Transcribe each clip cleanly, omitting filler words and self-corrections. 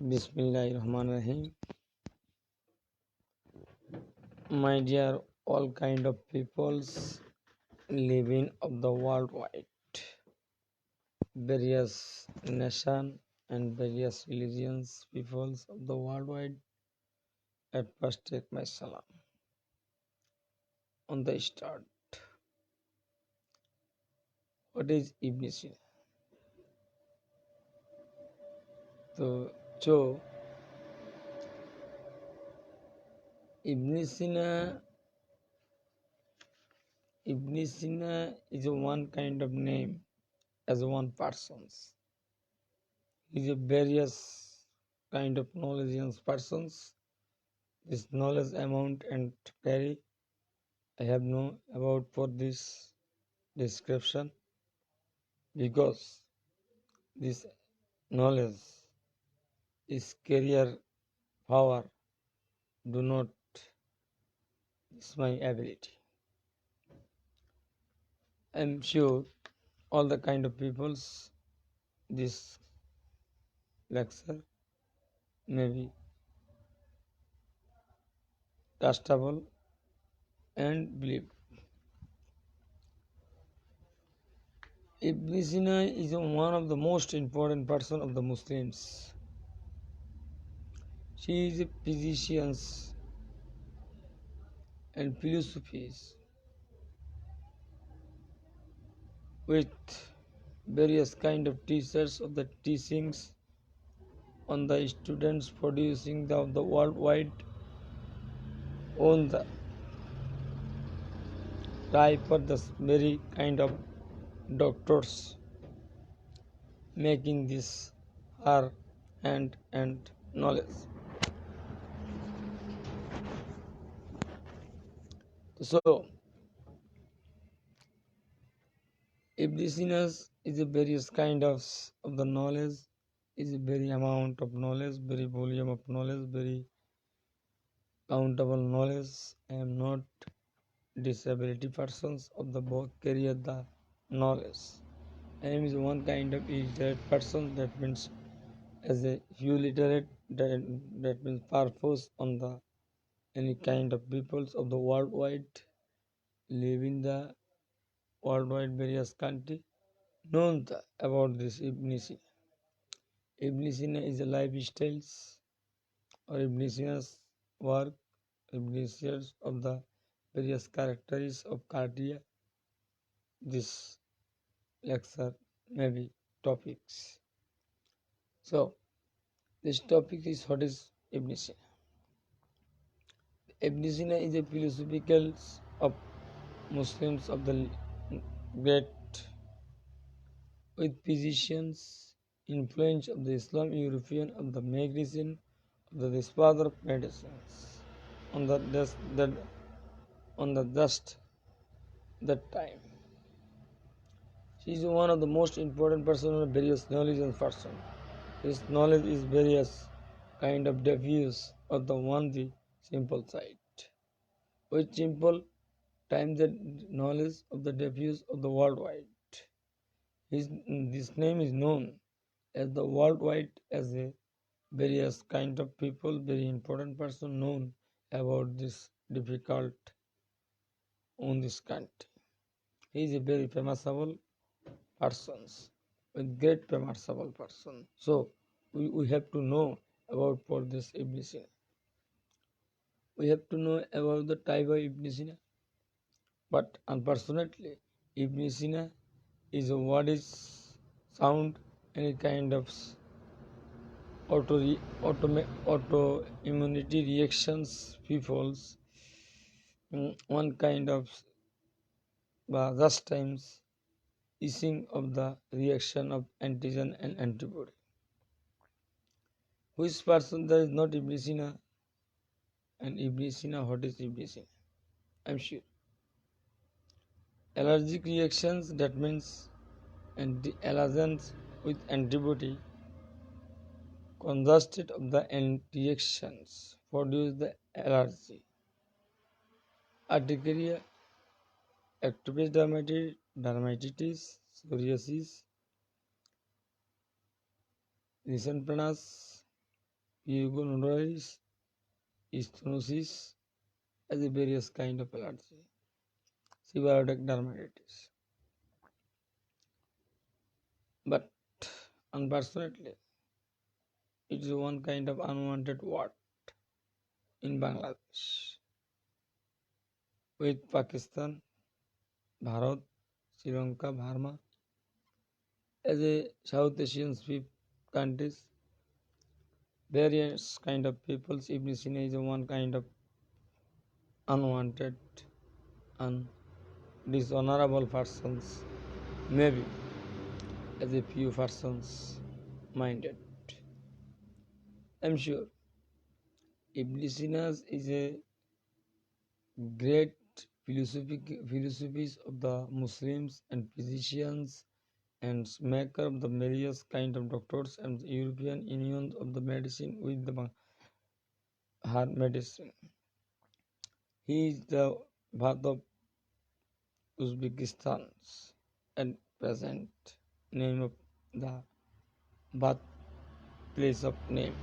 Bismillahirrahmanirrahim. My dear all kind of peoples living of the worldwide, various nation and various religions peoples of the worldwide, at first take my salam. On the start, what is Ibn Sina? So Ibn Sina is a one kind of name as one person's. Is a various kind of knowledge in persons. This knowledge amount and vary. I have no about for this description because this knowledge is career power do not is my ability. I am sure all the kind of peoples this lecture may be trustable and believe. Ibn Sina is one of the most important person of the Muslims. She is a physician and philosophies with various kind of teachers of the teachings on the students producing the worldwide on the try for the very kind of doctors making this her and knowledge. So Ibn Sina is a various kind of the knowledge, is a very amount of knowledge, very volume of knowledge, very countable knowledge. I am not disability persons of the book carry the knowledge. I am is one kind of illiterate person, that means as a few literate, that means purpose on the any kind of peoples of the worldwide live in the worldwide various country known about this Ibn Sina. Ibn Sina is a lifestyles or Ibn Sina's work, Ibn Sina's of the various characteristics of Cardia. This lecture maybe topics. So this topic is what is Ibn Sina. Ibn Sina is a philosophical of Muslims of the great with physicians influence of the Islam European of the medicine of the father of medicines on the dust that time. She is one of the most important person of various knowledge and person. This knowledge is various kind of diffuse of the one the simple side. With simple time the knowledge of the diffuse of the worldwide. This name is known as the worldwide as a various kind of people, very important person known about this difficult on this country. He is a very famousable persons with great famousable person. So we have to know about for this Ibn Sina. We have to know about the type of Ibn Sina. But unfortunately, Ibn Sina is a what is sound any kind of autoimmunity reactions people's one kind of just times easing of the reaction of antigen and antibody. Which person there is not Ibn Sina and Ibn Sina, what is Ibn Sina? I am sure. Allergic reactions, that means allergens with antibody congested of the reactions produce the allergy. Urticaria, atopic dermatitis, psoriasis, leukoplakia, pulmonary stenosis as a various kind of allergy, seborrheic dermatitis. But unfortunately, it is one kind of unwanted word in Bangladesh, with Pakistan, Bharat, Sri Lanka, Burma as a South Asian countries, various kind of peoples. Ibn Sina is one kind of unwanted and dishonorable persons, maybe as a few persons minded. I'm sure Ibn Sina is a great philosophies of the Muslims and physicians and maker of the various kind of doctors and the European Union of the medicine with the her medicine. He is the birth of Uzbekistan's and present name of the birthplace of name.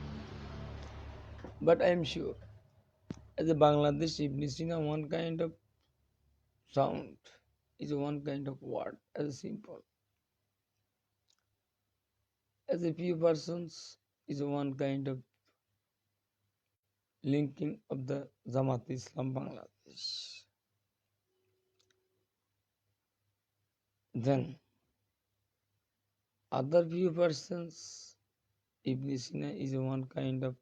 But I am sure as a Bangladesh Ibn Sina one kind of sound is one kind of word as a simple. As a few persons is one kind of linking of the Jamaat Islam Bangladesh. Then other few persons Ibn Sina is one kind of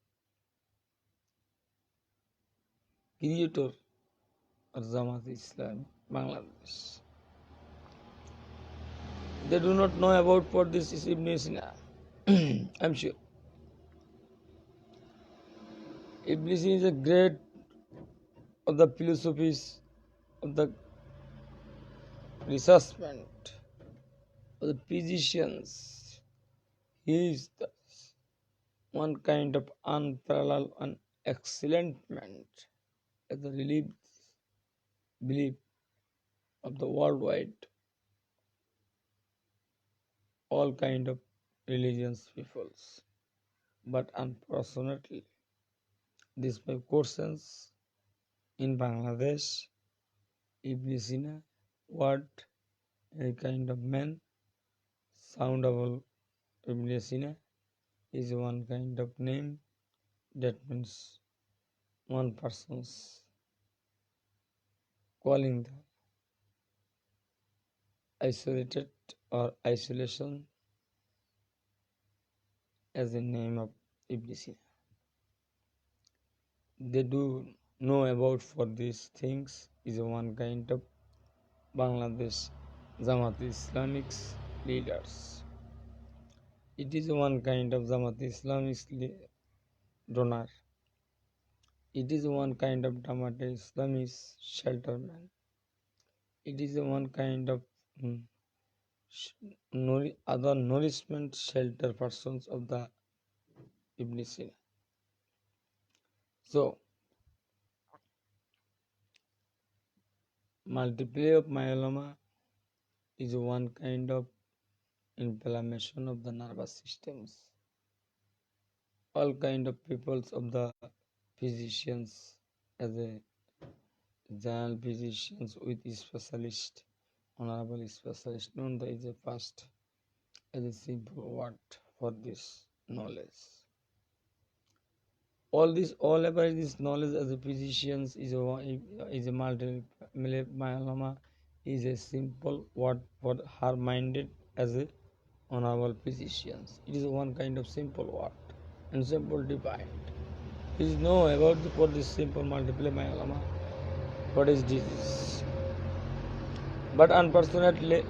creator of Jamaat Islam Bangladesh. They do not know about for this is Ibn Sina. I'm sure. Ibn Sina is a great of the philosophies of the researchment of the physicians. He is the one kind of unparalleled and excellent man as the belief of the worldwide all kind of religions peoples. But unfortunately, these five questions in Bangladesh, Ibn Sina, what a kind of man, soundable Ibn Sina is one kind of name that means one person's calling the isolated or isolation as the name of Ibn Sina. They do know about for these things is one kind of Bangladesh Jamaat Islamics leaders. It is one kind of Jamaat Islamic donor. It is one kind of Jamaat Islamic shelterman. It is one kind of other nourishment shelter persons of the Ibn Sina. So, multiple of myeloma is one kind of inflammation of the nervous systems. All kind of peoples of the physicians as a general physicians with specialist, honorable specialist, known is a first as a simple word for this knowledge. All about this knowledge as a physicians is a multiple myeloma is a simple word for her minded as a honorable physicians. It is one kind of simple word and simple defined. Please know about for this simple multiple myeloma. What is disease? But unfortunately,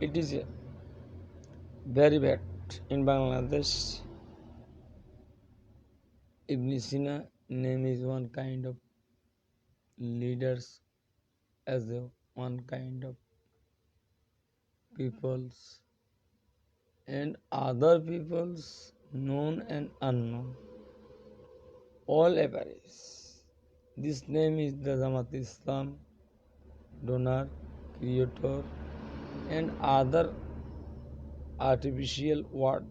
it is very bad in Bangladesh. Ibn Sina name is one kind of leaders as a one kind of peoples and other peoples known and unknown. All average. This name is the Jamaat Islam donor, creator, and other artificial word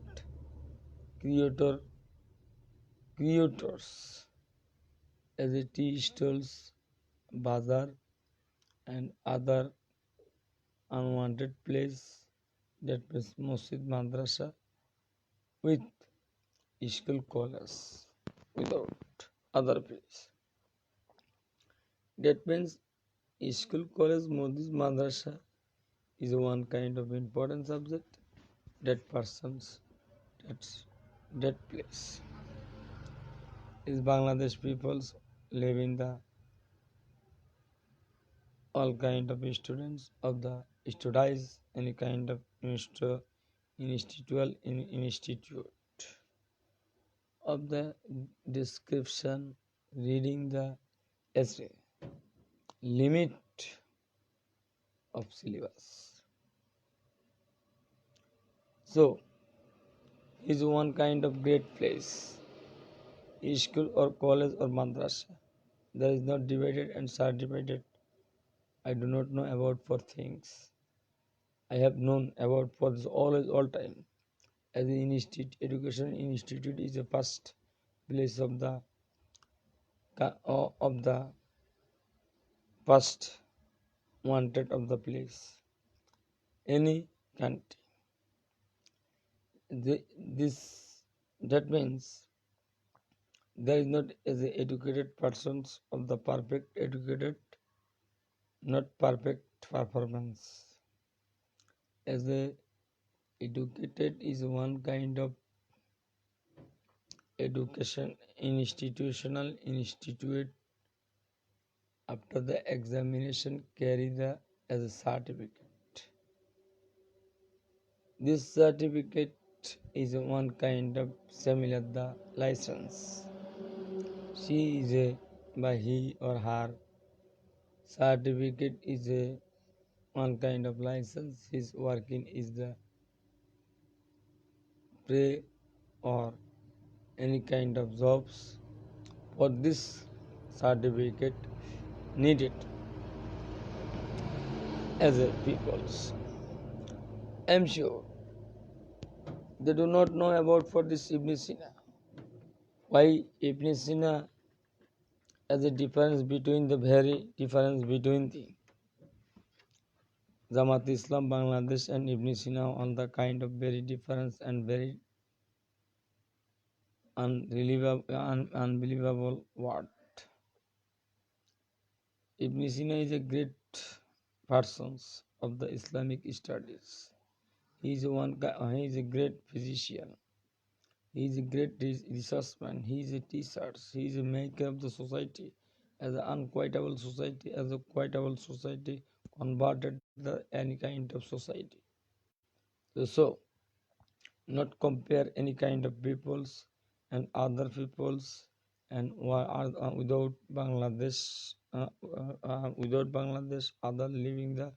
creator creators as a tea stalls, bazaar, and other unwanted place, that means masjid, madrasa, with school college without other place. That means school college, masjid, madrasa is one kind of important subject. That persons, that's that place is Bangladesh peoples live in the all kind of students of the studies any kind of institute of the description reading the essay limit of syllabus. So is one kind of great place, school or college or madrasa. There is not divided and subdivided. I do not know about for things. I have known about for this all time. As an institute, education institute is the first place of the first wanted of the place. Any country. This that means there is not as a educated persons of the perfect educated, not perfect performance. As a educated is one kind of education institutional institute after the examination carry the as a certificate. This certificate is one kind of similar the license. She is a by he or her certificate is a one kind of license. His working is the pray or any kind of jobs. For this certificate needed as a peoples. I am sure they do not know about for this Ibn Sina. Why Ibn Sina as a difference between the very difference between the Jamaat Islam Bangladesh and Ibn Sina on the kind of very difference and very unbelievable word. Ibn Sina is a great person of the Islamic studies. He is he is a great physician. He is a great researchman. He is a teacher. He is a maker of the society as an unquitable society, as a quitable society, converted the any kind of society. So not compare any kind of peoples and other peoples and without Bangladesh other living the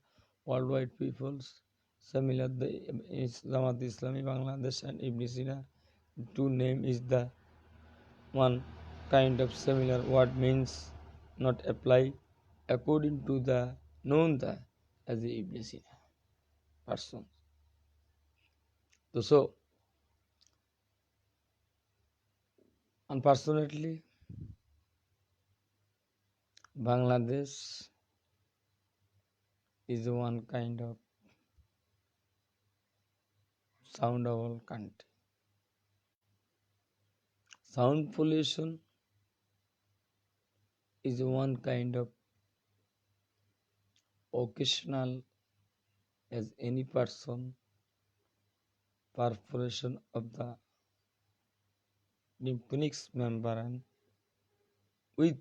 worldwide peoples similar the Jamaat Islami Bangladesh and Ibn Sina two name is the one kind of similar word means not apply according to the known the as the Ibn Sina person. So unfortunately Bangladesh is one kind of soundable country. Sound pollution is one kind of occasional as any person perforation of the lymphatic membrane with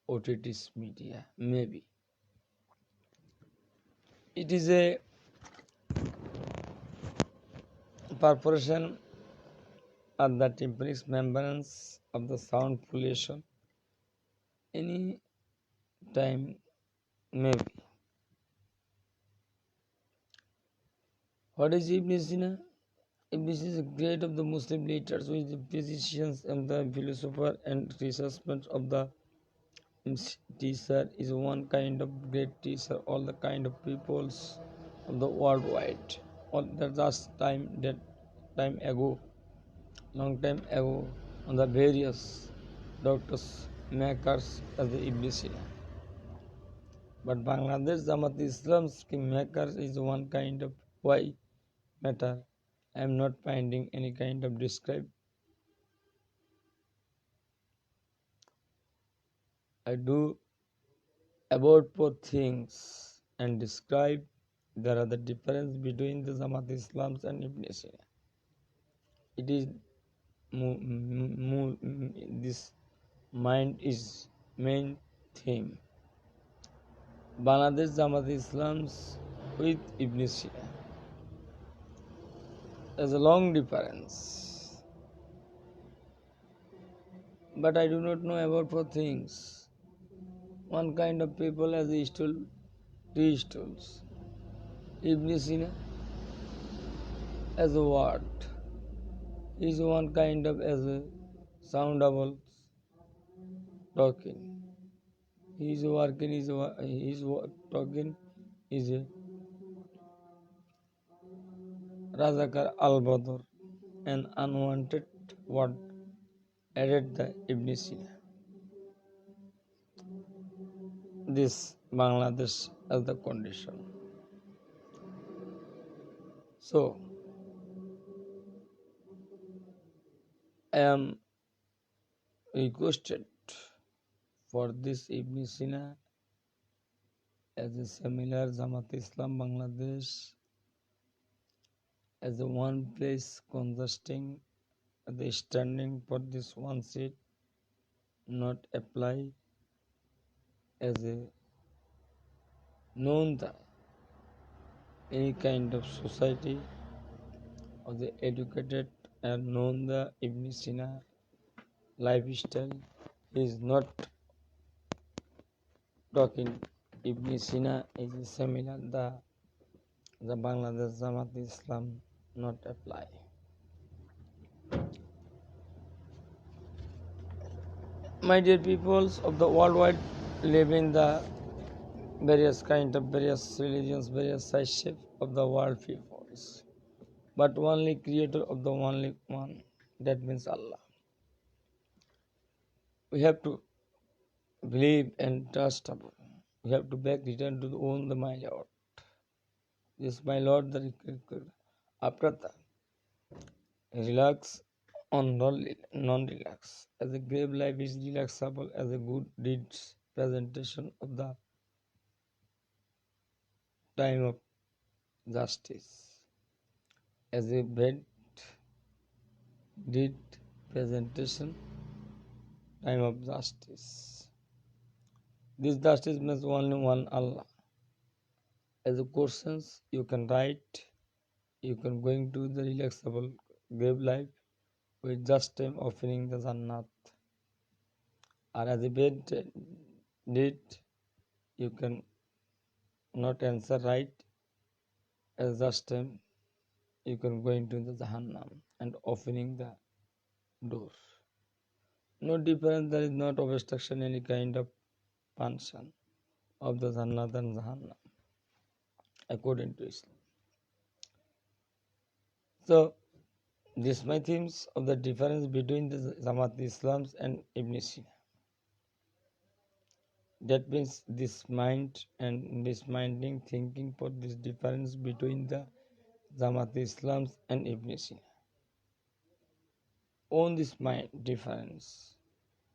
otitis media maybe. It is a perforation of the tympanic membranes of the sound pollution any time maybe. What is Ibn Sina? Ibn Sina is a great of the Muslim leaders, with the physicians and the philosopher and researchers of the teacher is one kind of great teacher. All the kind of peoples of the worldwide. All that last time that time ago, long time ago on the various doctors makers of the Ibn Sina. But Bangladesh Jamaat Islam's kingmaker is one kind of why matter. I am not finding any kind of describe. I do about both things and describe there are the difference between the Jamaat Islams and Ibn Sina. It is this mind is main theme. Bangladesh Jamaat Islams with Ibn Sina. There's a long difference. But I do not know about four things. One kind of people has a stool, three stools. Ibn Sina as a word is one kind of as a soundable talking. He is working, talking is a Razakar al Badr, an unwanted word added the Ibn Sina. This Bangladesh as the condition. So I am requested for this Ibn Sina as a similar Jamaat Islam Bangladesh as a one place consisting the standing for this one seat not apply as a known the any kind of society or the educated and known the Ibn Sina lifestyle is not talking. Ibn Sina is similar the Bangladesh Jamaat Islam not apply. My dear peoples of the worldwide live in the various kind of various religions, various shape of the world peoples, but only creator of the only one, that means Allah. We have to believe and trust upon. We have to back return to the own the my Lord. This my Lord the after that relax on non-relax. As a grave life is relaxable as a good deeds presentation of the time of justice. As a bad deed presentation time of justice. This justice means only one Allah. As a questions you can write, you can going to the relaxable grave life with just time offering the Jannat. Or as a bad deed, you can not answer right as just time you can go into the Jahannam and opening the door. No difference, there is not obstruction any kind of function of the Jannat and Jahannam according to Islam. So these my themes of the difference between the Jamaat Islams and Ibn Sina. That means this mind and this minding thinking for this difference between the Jamaat Islams and Ibn Sina. On this mind difference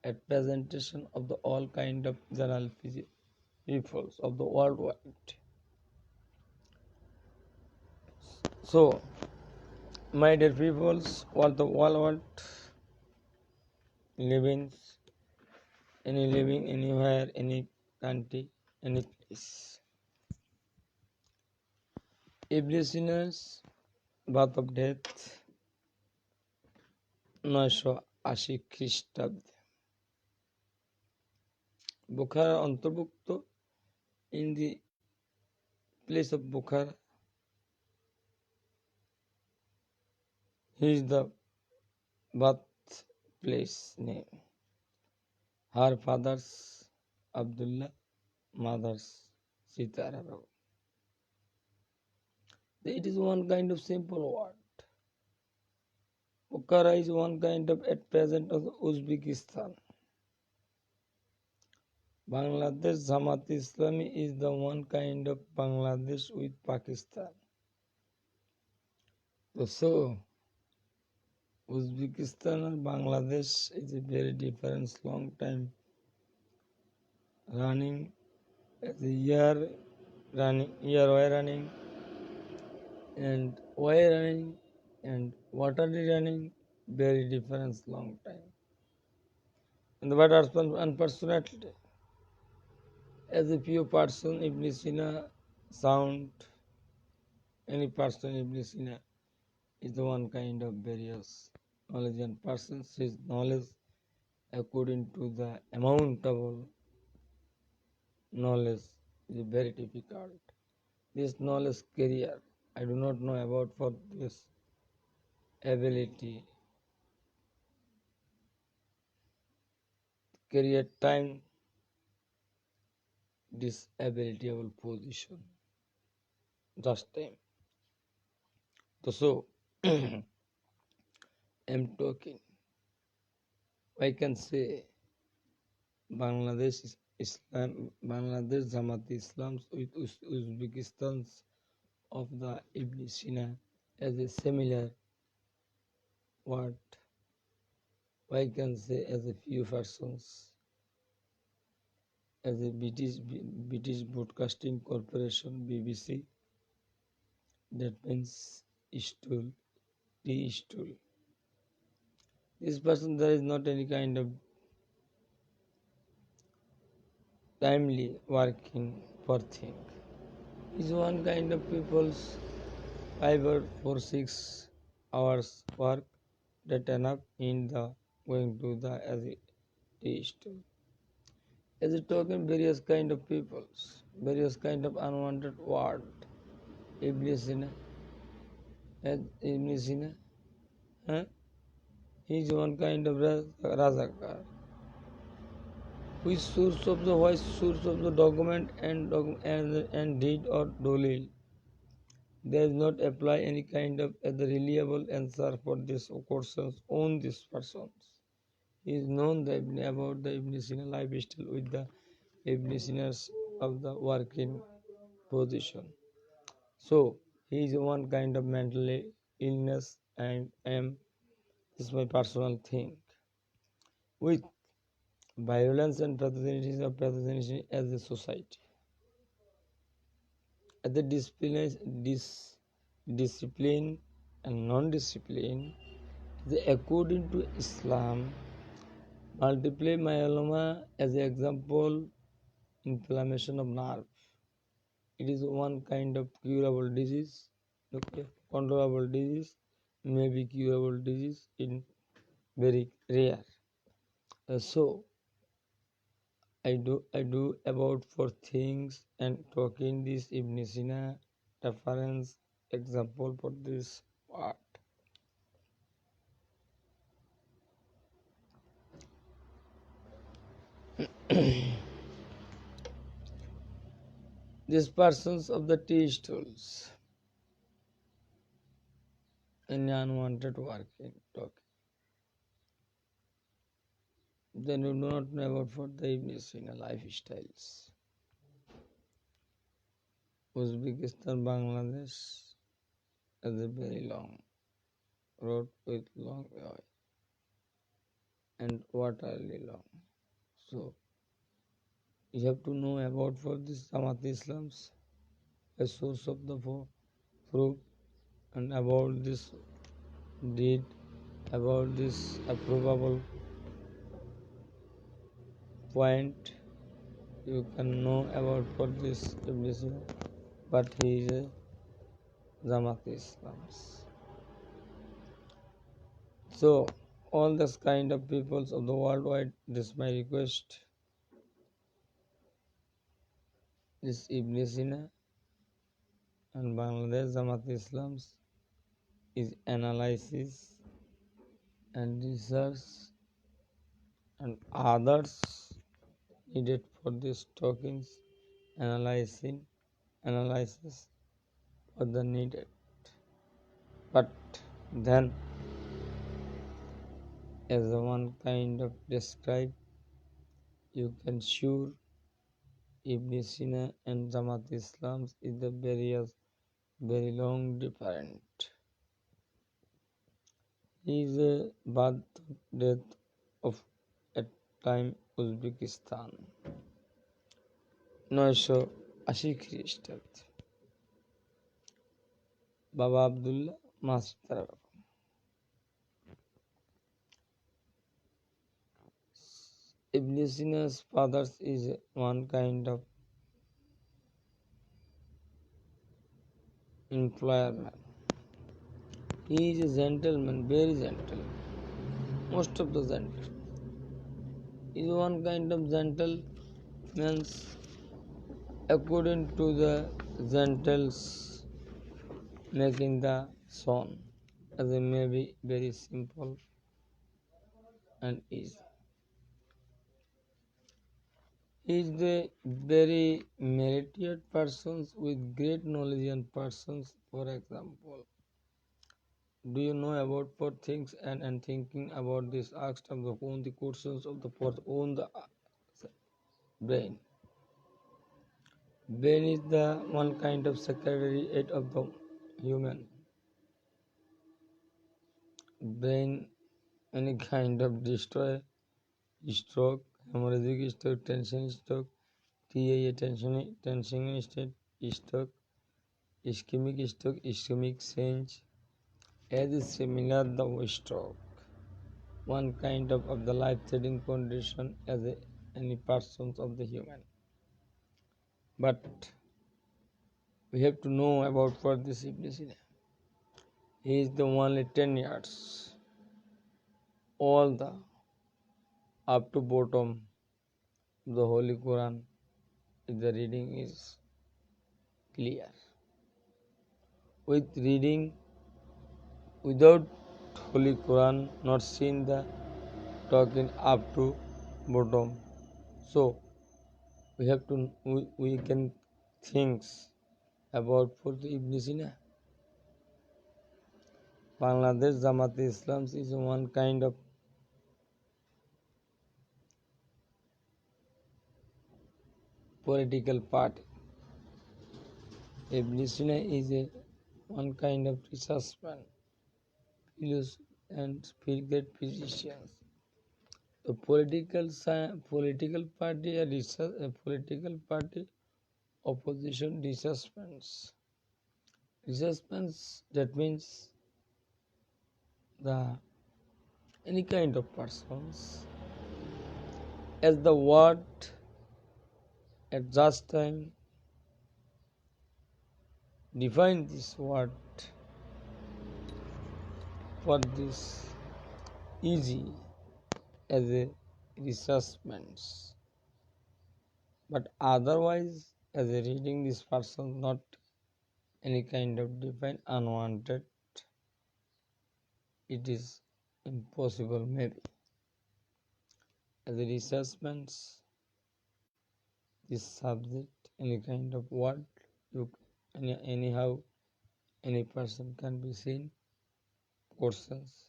at presentation of the all kind of general peoples of the worldwide. So, my dear peoples, what the world living, any living anywhere, any country, any place. Ibn Sina's birth of death 980 খ্রিস্টাব্দে Bukhara অন্তর্ভুক্ত in the place of Bukhara. He is the birthplace name. Her father's Abdullah, mother's Sitara. It is one kind of simple word. Bukhara is one kind of at present of Uzbekistan. Bangladesh Jamaat Islami is the one kind of Bangladesh with Pakistan. So Uzbekistan and Bangladesh is a very different long time running as a year running and why running and what are they running very different long time. And but unfortunately, as a few person Ibn Sina sound any person Ibn Sina is the one kind of various knowledge and persons his knowledge according to the amount of knowledge is very difficult. This knowledge career I do not know about for this ability career time disability position just time. So I'm talking I can say Bangladesh Islam Bangladesh Jamaat Islam with Uzbekistan's of the Ibn Sina as a similar what I can say as a few persons as a British Broadcasting Corporation BBC that means stool tea stool. This person there is not any kind of timely working for thing. Is one kind of people's 5 or 6 hours work that enough in the going to the as a taste. As a token, various kind of peoples, various kind of unwanted word. Ibn Sina, as Ibn Sina, huh? He is one kind of Razakar. Which source of the voice source of the document and deed or dolil? There is not apply any kind of the reliable answer for this questions on these persons. He is known about the Ibn Sina lifestyle with the Ibn Sinas of the working position. So he is one kind of mental illness and this is my personal thing. With violence and pathogenicity as a society. At the discipline and non-discipline, according to Islam, multiply myeloma as an example, inflammation of nerve. It is one kind of curable disease, okay, controllable disease, maybe curable disease in very rare. So I do about for things and talking this Ibn Sina reference example for this part. These persons of the tea stools and unwanted working talking. They do not know about for the Ibn Sina lifestyles. Uzbekistan, Bangladesh is a very long road with long way and waterly long. So you have to know about for this Jamaat Islam's a source of the proof and about this deed, about this approvable point you can know about for this Ibn Sina, but he is a Jamaat Islam's. So all this kind of peoples of the worldwide, this is my request. This Ibn Sina and Bangladesh Jamaat Islam's is analysis and research and others needed for these tokens analysis for the needed. But then as a one kind of describe, you can sure Ibn Sina and Jamaat Islam is the very long different. He is a birth death of at time Uzbekistan 980 খ্রিস্টাব্দ বাবা Abdullah master Ibn Sina's father is one kind of employer man. He is a gentleman, very gentle. Most of the gentle. He is one kind of gentleman according to the gentles making the son as it may be very simple and easy. He is the very merited persons with great knowledge and persons, for example. Do you know about four things and thinking about this asked of the own the questions of the fourth own the brain. Brain is the one kind of secretariat of the human. Brain any kind of destroy, stroke, hemorrhagic stroke, tension stroke, TIA tension state, stroke, ischemic stroke, ischemic change, as is similar the stroke. One kind of the life-threatening condition as any persons of the human. But we have to know about for this Ibn Sina. He is the only 10 years. All the up to bottom the Holy Quran, the reading is clear. With reading without Holy Quran, not seen the talking up to bottom. So we can think about for the Ibn Sina. Bangladesh Jamaat Islam is one kind of political party. Ibn Sina is one kind of researchman, philosopher and spiritual physicians. The political party political party opposition researchments. Researchments that means the any kind of persons as the word at just time define this word for this easy as a researchments, but otherwise as a reading this person not any kind of define unwanted, it is impossible maybe as a researchments this subject any kind of word you anyhow any person can be seen courses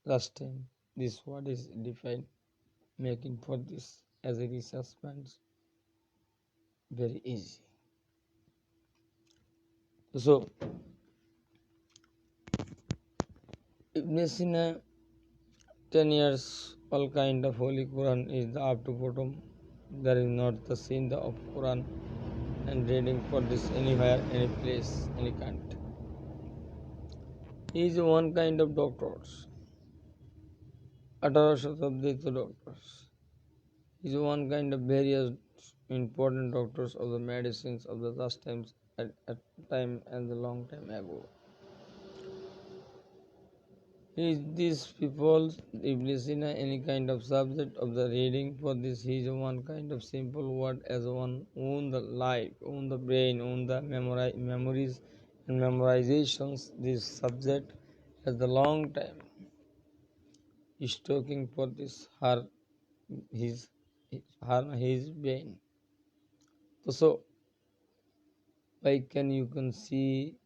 last time this word is defined making for this as a researchment very easy. So Ibn Sina 10 years all kind of Holy Quran is the up to bottom. There is not the sin of Quran and reading for this anywhere, any place, any country. He is one kind of doctors. 18 শতাব্দীতে doctors. He is one kind of various important doctors of the medicines of the last times at time and the long time ago. Is these people Ibn Sina any kind of subject of the reading for this he is one kind of simple word as one own the life, own the brain, own the memories and memorizations this subject as the long time is talking for this his brain. So why you can see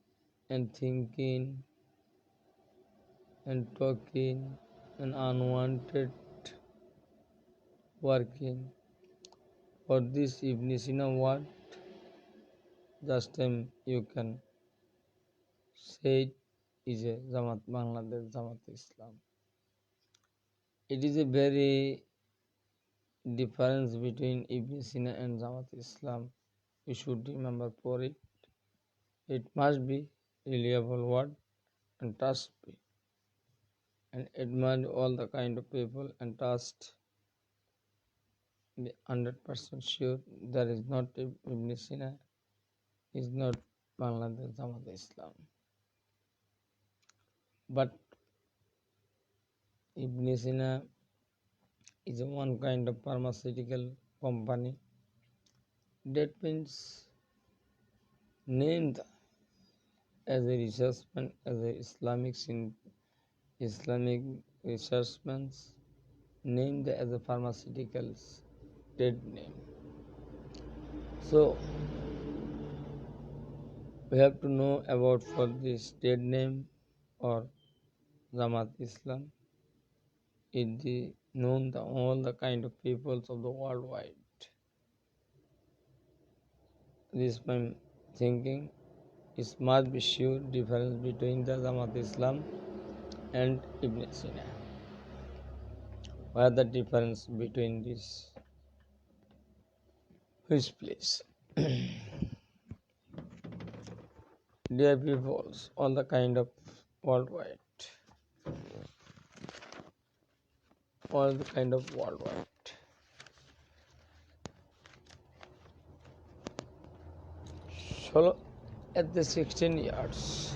and thinking and talking and unwanted working. For this Ibn Sina what just you can say it is a Jamaat Bangladesh Jamaat Islam. It is a very difference between Ibn Sina and Jamaat Islam. You should remember for it. It must be reliable word and trust be. And admire all the kind of people and trust be 100% sure there is not Ibn Sina is not Bangladesh Jamaat Islam. But Ibn Sina is one kind of pharmaceutical company. That means named as a researchman, as a Islamic researchman, named as a pharmaceuticals trade name. So we have to know about for this trade name or Jamaat Islam is the known the all the kind of peoples of the worldwide. This my thinking is must be sure difference between the Jamaat Islam and Ibn Sina. What are the difference between these? Which place? Dear peoples, all the kind of worldwide, all the kind of worldwide. So at the 16 years,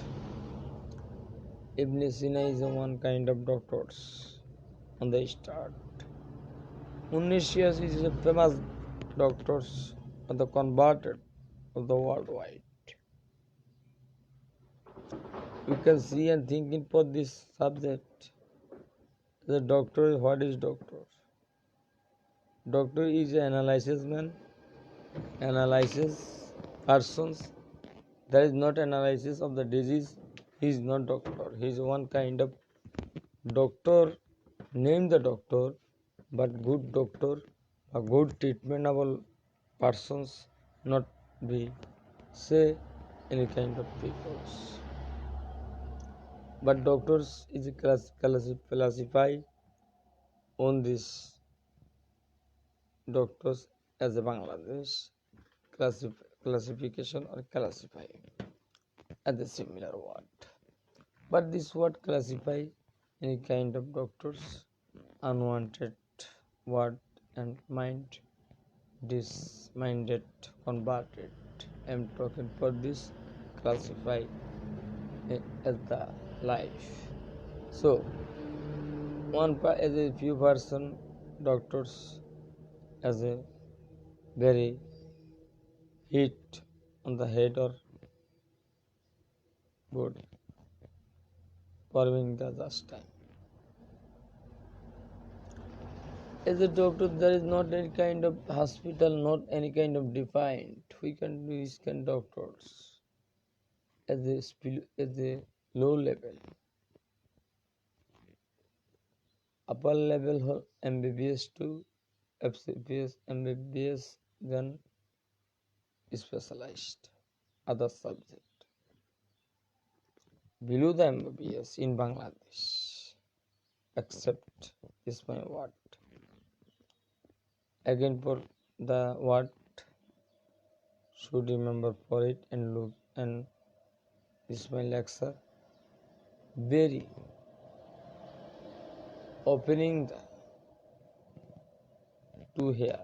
Ibn Sina is one kind of doctors on the start. 19 years is a famous doctors of the converted of the worldwide. You can see and thinking for this subject. The doctor, what is doctor? Doctor is an analysis man, analysis persons. There is not analysis of the disease. He is not doctor. He is one kind of doctor, name the doctor, but good doctor, a good treatmentable persons, not be say any kind of peoples. But doctors is classified on this doctors as a Bangladesh classification or classify as a similar word. But this word classify any kind of doctors, unwanted word and mind, disminded, converted. I am talking for this classify as the life. So as a few person doctors as a very hit on the head or good performing the just time. As a doctor, there is not any kind of hospital, not any kind of defined. We can do this kind of doctors as a low level. Upper level MBBS to FCPS, MBBS, then specialized other subject. Below the MBBS in Bangladesh, except this my word. Again for the word should remember for it and look and this my lecture. Very opening the to hear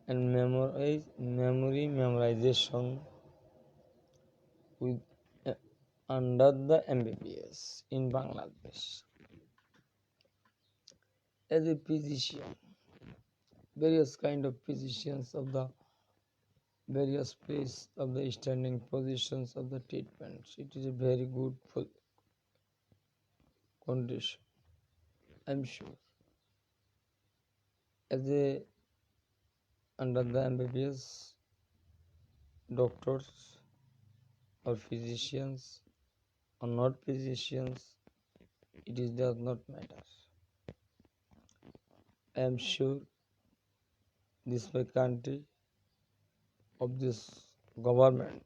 and memorization with under the MBBS in Bangladesh. As a physician, various kind of physicians of the various place of the standing positions of the treatments. It is a very good condition, I'm sure. As a under the MBBS, doctors or physicians or not physicians it does not matter. I am sure this my country of this government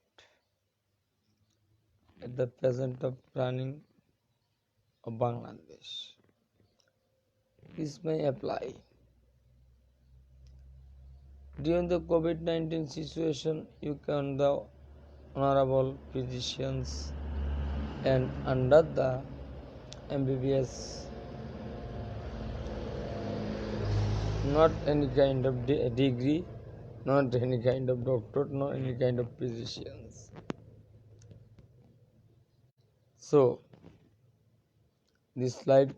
at the present of running of Bangladesh. This may apply. During the COVID-19 situation, you can the honorable physicians and under the MBBS, not any kind of degree, not any kind of doctor, not any kind of physicians. So, this slide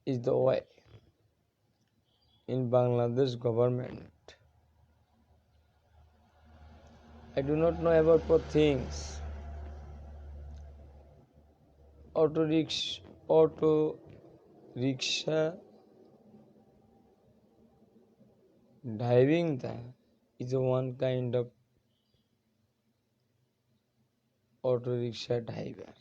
is the way in Bangladesh government. I do not know about for things. Auto rickshaw driving the is a one kind of auto rickshaw driver.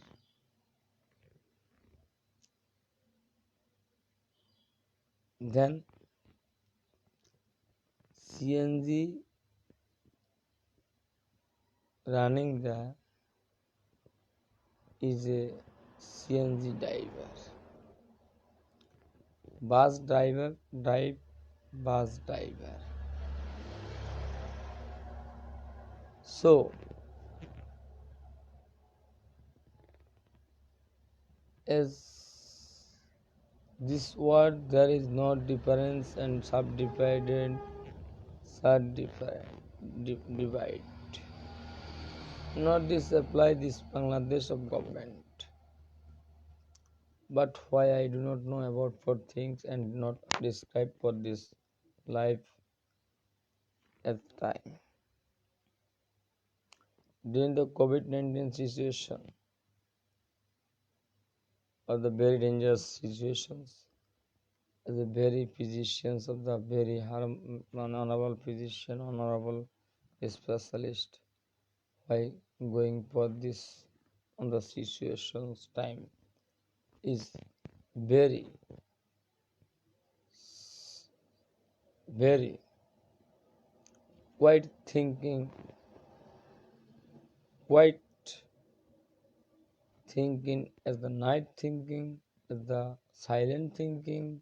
Then CNG running the is a CNG driver. Bus driver drive bus driver. So as this word there is no difference and subdivided divide. Not this apply this Bangladesh of government. But why I do not know about for things and not describe for this life at time. During the COVID-19 situation or the very dangerous situations, the very physicians of the very honorable physician, honorable specialist, by going for this on the situations time is very, very quite quite thinking as the night thinking, as the silent thinking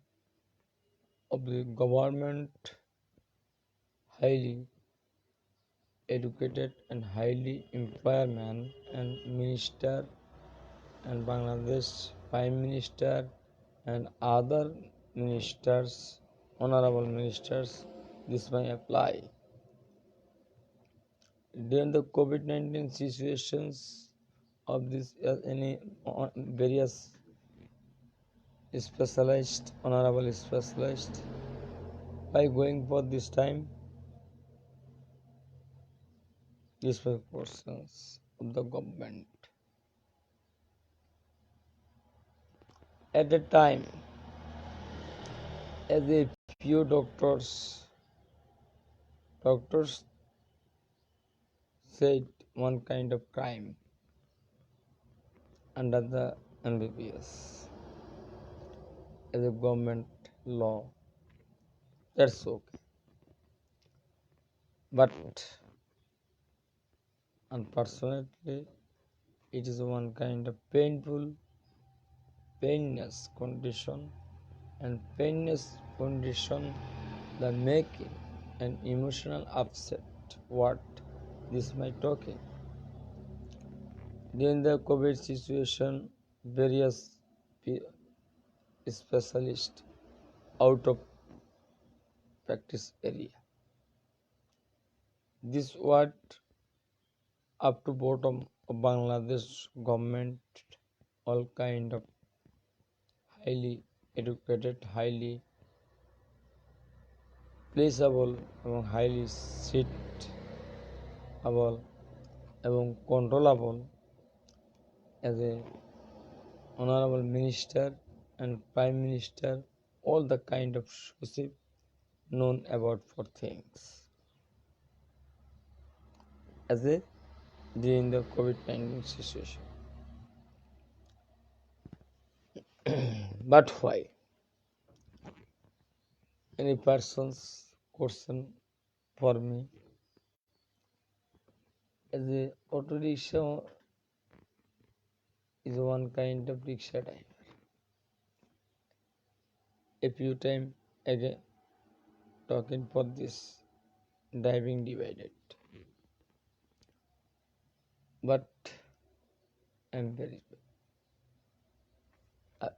of the government, highly educated and highly employed man and minister and Bangladesh Prime Minister and other ministers, honorable ministers, this may apply. During the COVID-19 situations of this any various specialized, honorable specialized, by going for this time, these were portions of the government. At the time, as a few doctors said one kind of crime under the MBBS as a government law. That's okay. But unfortunately, it is one kind of painful, painless condition, and painless condition the making an emotional upset. What this my talking? During the COVID situation, various specialists out of practice area. This what up to bottom of Bangladesh government, all kind of highly educated, highly placeable এবং highly seatable এবং controllable as a honorable minister and prime minister, all the kind of sources known about for things as a during the COVID-19 situation. But why? Any person's question for me as a auto rickshaw is one kind of rickshaw driver. A few time again talking for this driving divided. But I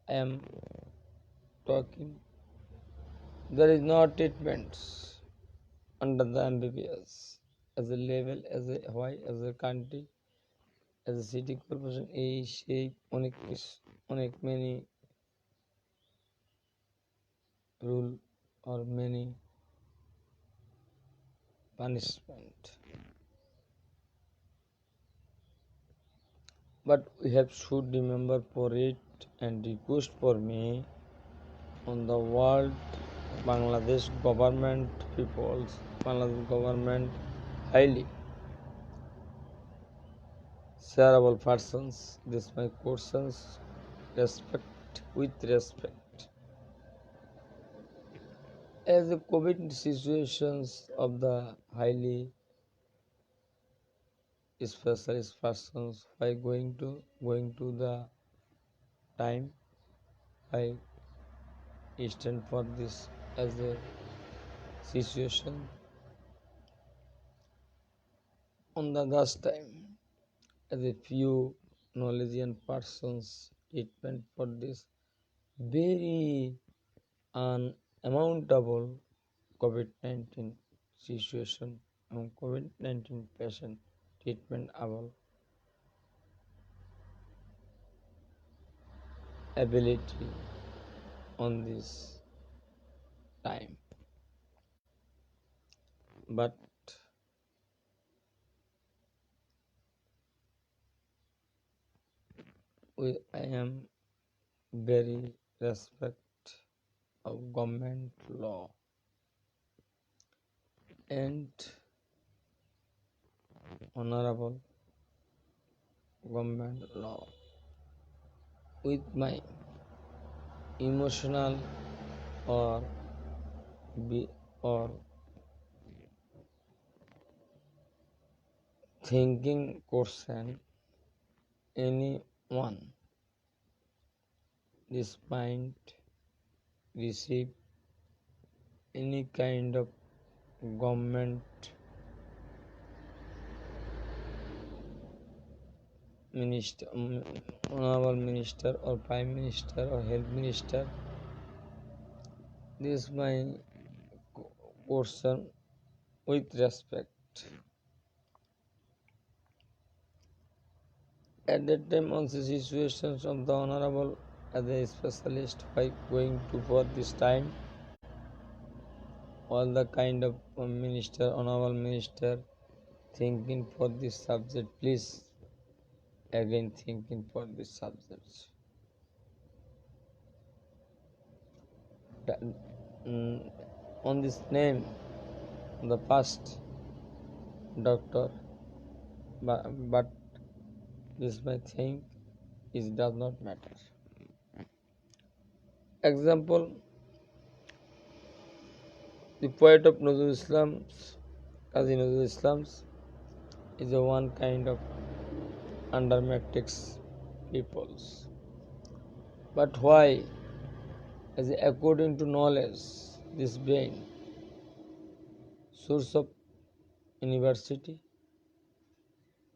am talking there is no treatments under the MBBS as a level, as a why, as a country, as a city corporation এই সেই অনেক many rule or many punishment. But we have should remember for it and request for me on the world Bangladesh government peoples, Bangladesh government highly shareable persons. This my questions respect with respect. As the COVID situations of the highly specialist persons by going to the time I stand for this as a situation on the last time as a few knowledge and persons treatment for this very unaccountable COVID-19 situation and COVID-19 patient treatment able ability on this time. But I am very respect of government law and honorable government law with my emotional or or thinking question anyone this mind receive any kind of government minister, honorable minister or prime minister or health minister. This is my question with respect. At that time also situations of the honorable as a specialist by going to for this time all the kind of minister, honorable minister thinking for this subject, please again thinking for this subject. On this name, the first doctor, but this my thing is does not matter. Example, the poet of Nazrul Islam, Qazi Nazrul Islam, is a one kind of under matrix peoples. But why? As according to knowledge, this brain, source of university,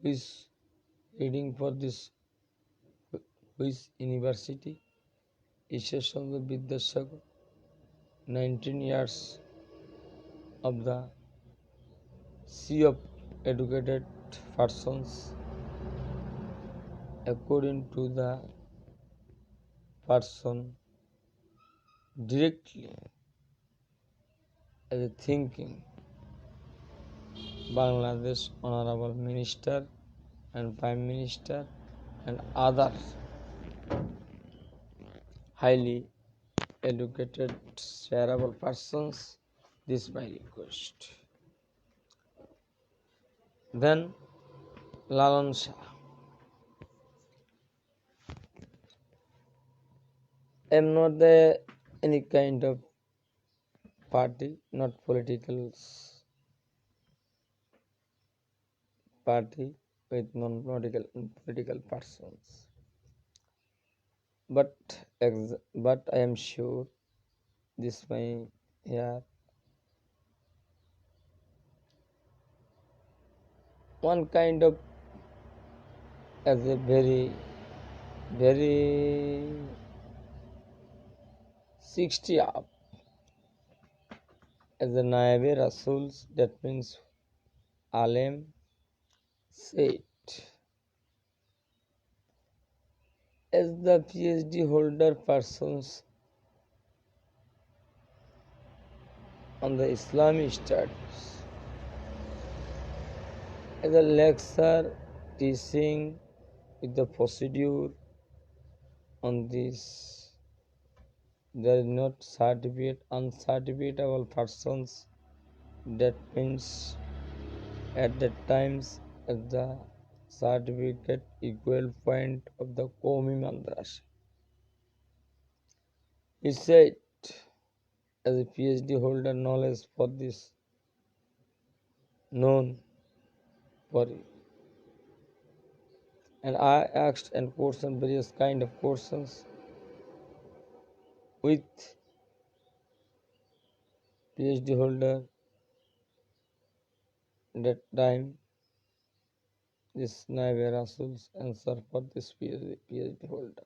is reading for this which university, Isheshandra Vidyasagar, 19 years of the sea of educated persons, according to the person directly as a thinking Bangladesh Honorable Minister and Prime Minister and other highly educated shareable persons. This is my request. Then Lalan Shah. am not any kind of party, not political party with non-political persons. But but I am sure this may here one kind of as a very 60 up as the Naive Rasuls, that means Alem said, as the PhD holder persons on the Islamic studies, as a lecture teaching with the procedure on this, there is not certificate, uncertificatable persons, that means at the times at the certificate equal point of the Qawmi Madrasa. He said, as a PhD holder, knowledge for this known for you. And I asked and questioned various kind of questions with PhD holder. That time, this Naive Rasul's answer for this PhD holder.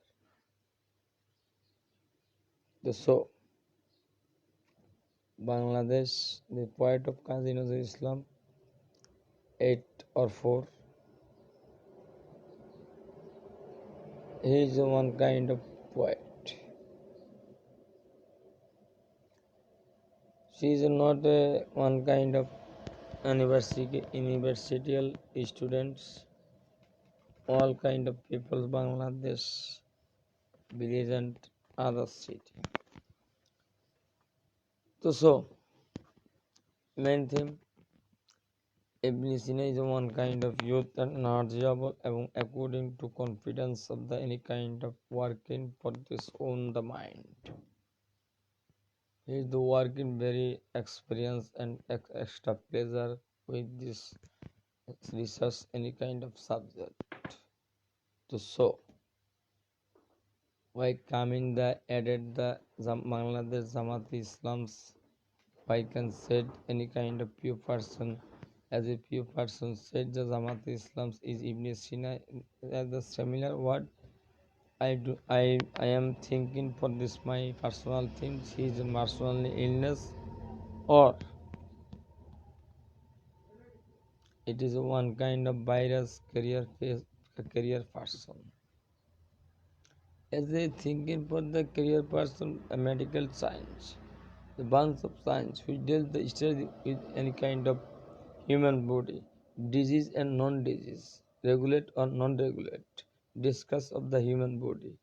So, Bangladesh, the poet of Qazi Nazrul Islam, 8 or 4. He is one kind of poet. She is not one kind of university students. All kind of people, Bangladesh, village and other city. So, main theme, Ibn Sina is one kind of youth and knowledgeable according to confidence of the any kind of working for this own the mind. He is the working very experience and extra pleasure with this research any kind of subject. So why coming the added the Bangladesh Jamaat Islam's, why can said any kind of few person, as a few person said the Jamaat Islam is Ibn Sina, as the similar word I am thinking for this my personal things, his personal illness, or it is one kind of virus career person. As they thinking for the career person, a medical science, the branch of science which deals the study with any kind of human body, disease and non-disease, regulate or non-regulate, discuss of the human body.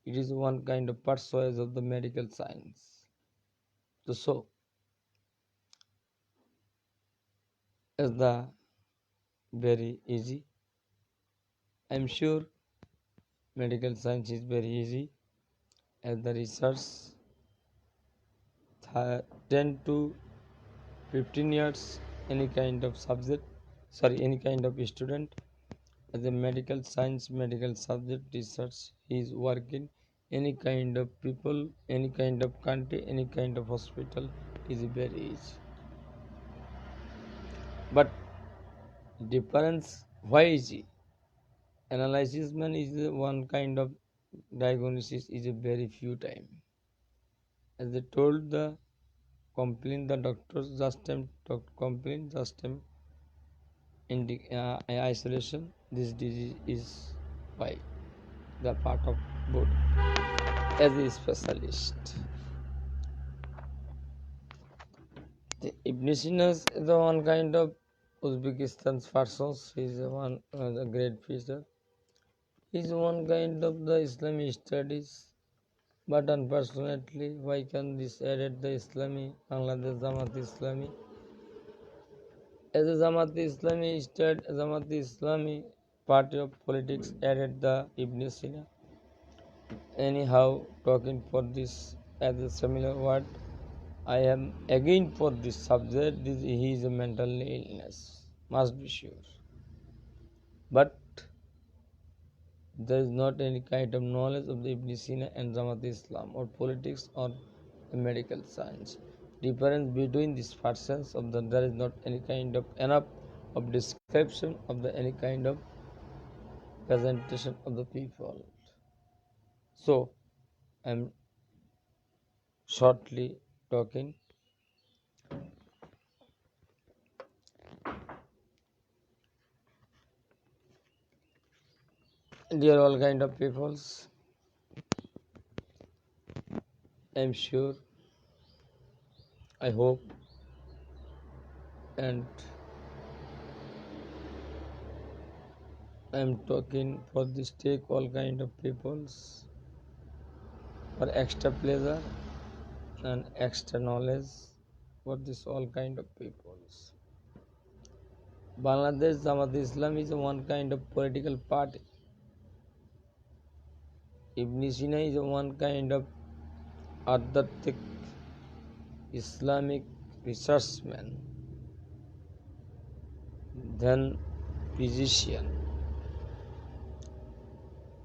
It is one kind of pursuit of the medical science. So, as the very easy, I am sure medical science is very easy, as the research 10 to 15 years any kind of subject, any kind of student, as a medical science medical subject research he is working any kind of people, any kind of country, any kind of hospital is very easy. But difference, why easy? Analysis man is one kind of diagnosis is a very few time. As they told the complain the doctors just time complain just time in the isolation, this disease is why the part of body as a specialist. The Ibn Sina is the one kind of Uzbekistan's persons. He is one a great figure. He is one kind of the Islamic studies. But unfortunately, why can this added the Islami, Bangladesh Jamaat Islami? As a Jamaat Islami state, Jamaat Islami party of politics added the Ibn Sina. anyhow talking for this as a similar word. I am again for this subject. He is a mental illness, must be sure. But there is not any kind of knowledge of the Ibn Sina and Jamaat Islam or politics or medical science. Difference between these persons of the there is not any kind of enough of description of the any kind of presentation of the people. So I am shortly talking. Dear all kind of peoples, I am sure, I hope, and I am talking for this take all kind of peoples for extra pleasure and extra knowledge for this all kind of peoples. Bangladesh Jamaat Islam is one kind of political party. Ibn Sina is one kind of Adhatik Islamic researchman, then physician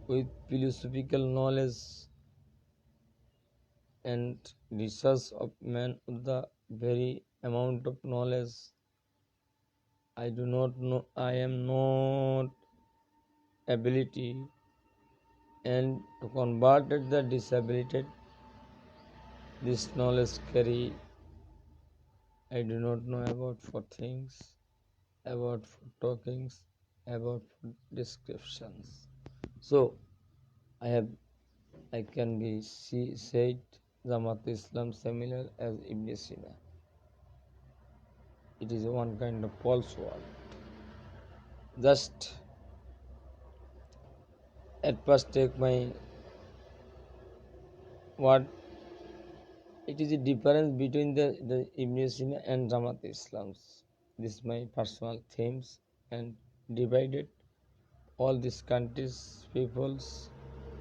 with philosophical knowledge and research of man with the very amount of knowledge. I do not know, I am not ability and to convert the disability this knowledge carry. I do not know about for things, about for talkings, about for descriptions. So I can be said Jamaat Islam similar as Ibn Sina. It is one kind of false word. Just at first take my word. It is a difference between the Ibn Sina and Jamaat Islams. This is my personal themes and divided all these countries peoples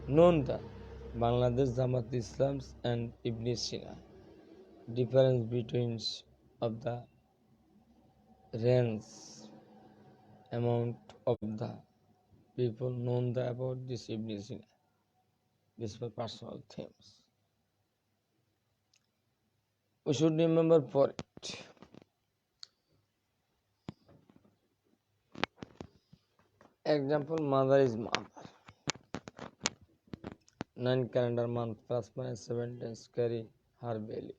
known the Bangladesh Jamaat Islams and Ibn Sina. Difference between of the range amount of the people known the about this Ibn Sina. This is my personal themes. We should remember for it. Example, mother is mother. 9 calendar month plus minus 7 days carry her belly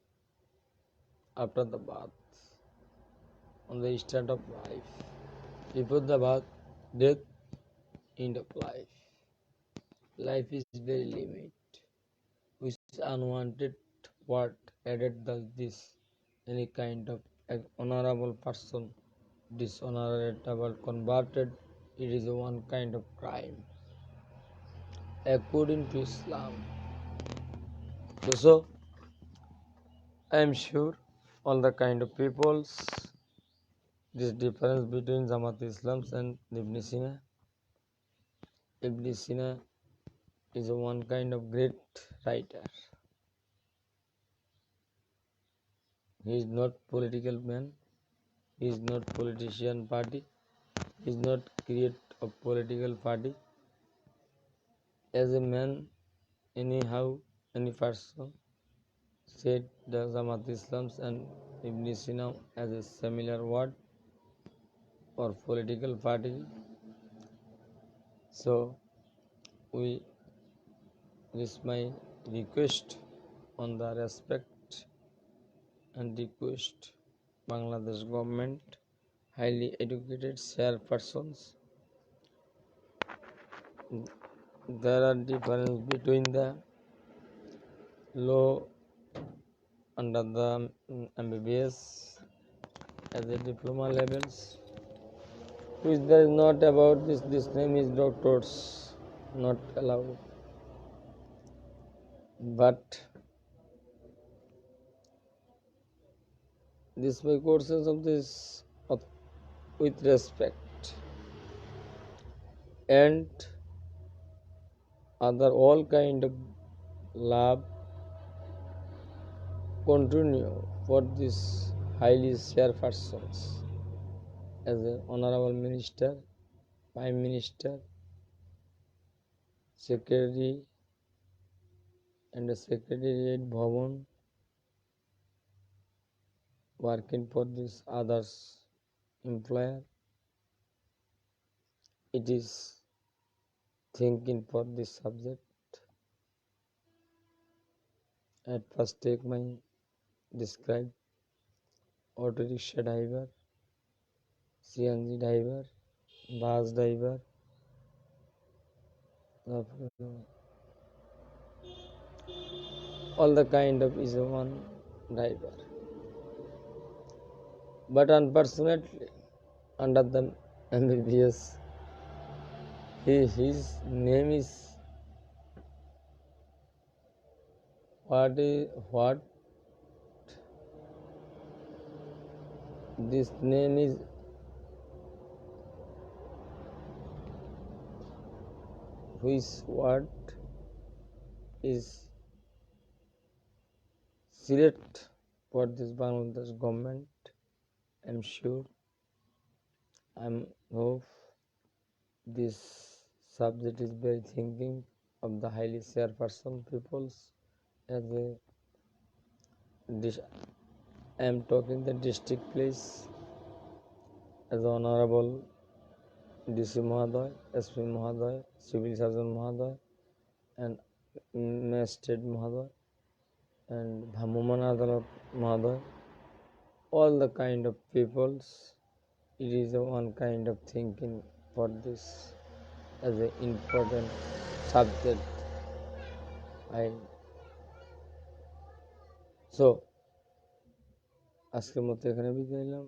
after the bath on the start of life. Before the bath, death, end of life. Life is very limit, which is unwanted word added thus this any kind of honorable person dishonorable converted, it is one kind of crime according to Islam. So I am sure all the kind of peoples this difference between Jamaat Islam and Ibn Sina. Ibn Sina is one kind of great writer. He is not political man. He is not politician party. He is not create a political party. As a man, anyhow, any person said the Jamaat Islam and Ibn Sina as a similar word or political party. So we this is my request on the respect and request Bangladesh government highly educated chairpersons. There are difference between the law under the MBBS as a diploma levels, which there is not about this name is doctors, not allowed. But this my courses of this with respect and other all kind of love continue for this highly share persons as a honorable minister, prime minister, secretary and a secretariat bhavan working for this others employer. It is thinking for this subject. At first take my describe auto rickshaw driver, CNG driver, bus driver, all the kind of is a one driver. But unfortunately, under the MBBS, his name is what this name is which what is select for this Bangladesh government. I'm sure. I'm hope this subject is very thinking of the highly share person peoples as a I am talking the district place as honorable DC Mahaday, SP Mahaday, Civil Surgeon Mahaday and Magistrate Mahaday and Bhamuman Adalat Mahaday, all the kind of peoples. It is a one kind of thinking for this as an important subject. So আজকের মতো এখানে বিদায় নিলাম।